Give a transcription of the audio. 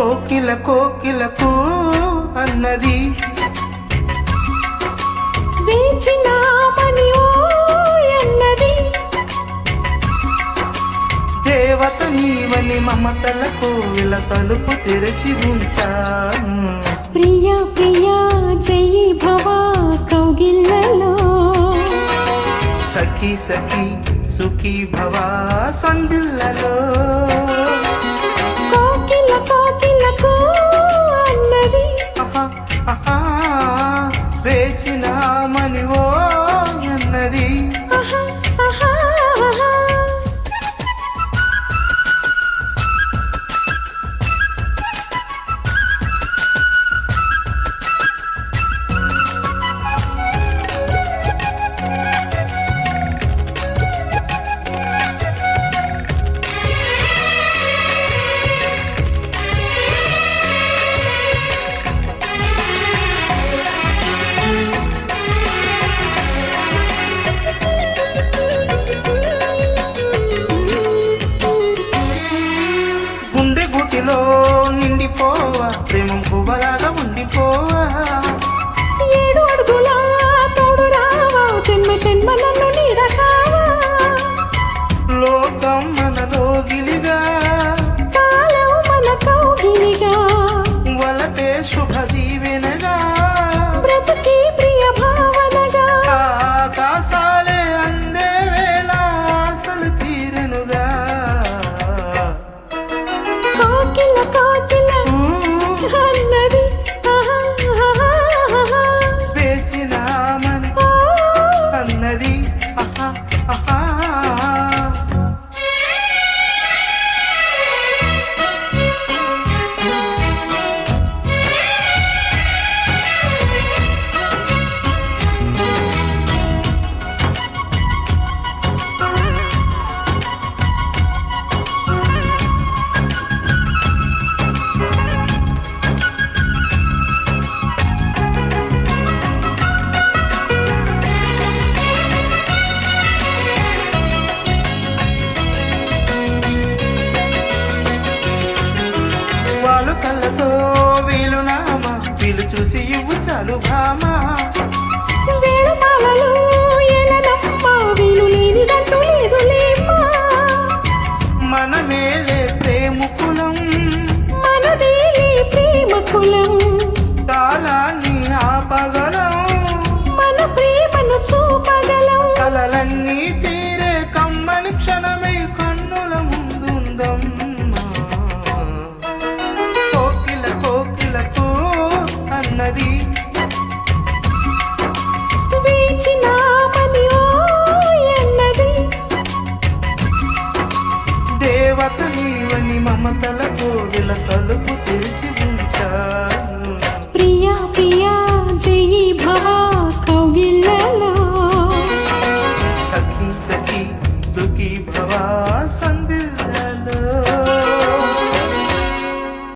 కోకిల కోకిలకు అన్నది వేచినామని అన్నది దేవత నీవని మమతల కోవిల తలుపు తెరచి ఉంచాను ప్రియ ప్రియ జయి భవ కౌగిళ్ళలో సఖీ సఖీ సుఖీ భవ సందిళ్ళలో కోకిల కోకిలకు అన్నది వేచినామని ఓ అన్నది గుటిలో నిండిపోవా ప్రేమం పువ్వలాగా ఉండిపోవా 7 అడుగుల తోడు రావా జన్మ జన్మలను నీడకావా లోకం మనలో గిలిగా కాలం మన కౌగిలిగా వలపే శుభ దీవెనగా బ్రతుకి ప్రియ భావనగా ఆకాశాలే అందే వేళ ఆశలు తీరెనుగా కోకిల కోకిల అన్నది వేచినామని అన్నది వాళ్ళు కళ్ళతో వీలునామా వీలు చూసి ఇవ్వు చాలు భామా వేళపాలలు ఎలనమ్మా వీలు లేనిదంటూ లేదులేమ్మా మన మేలే ప్రేముకులం మనదేలే ప్రేమ కులం కాలాన్ని ఆపగలం మన ప్రేమను చూపగలం కలలన్నీ తీరే కమ్మని క్షణమై కన్నుల ముందుందమ్మా కోకిల కోకిలకు అన్నది వేచినామని అన్నది దేవత నీవని మమతల కోవిల తలుపు తెరిచి ఉంచా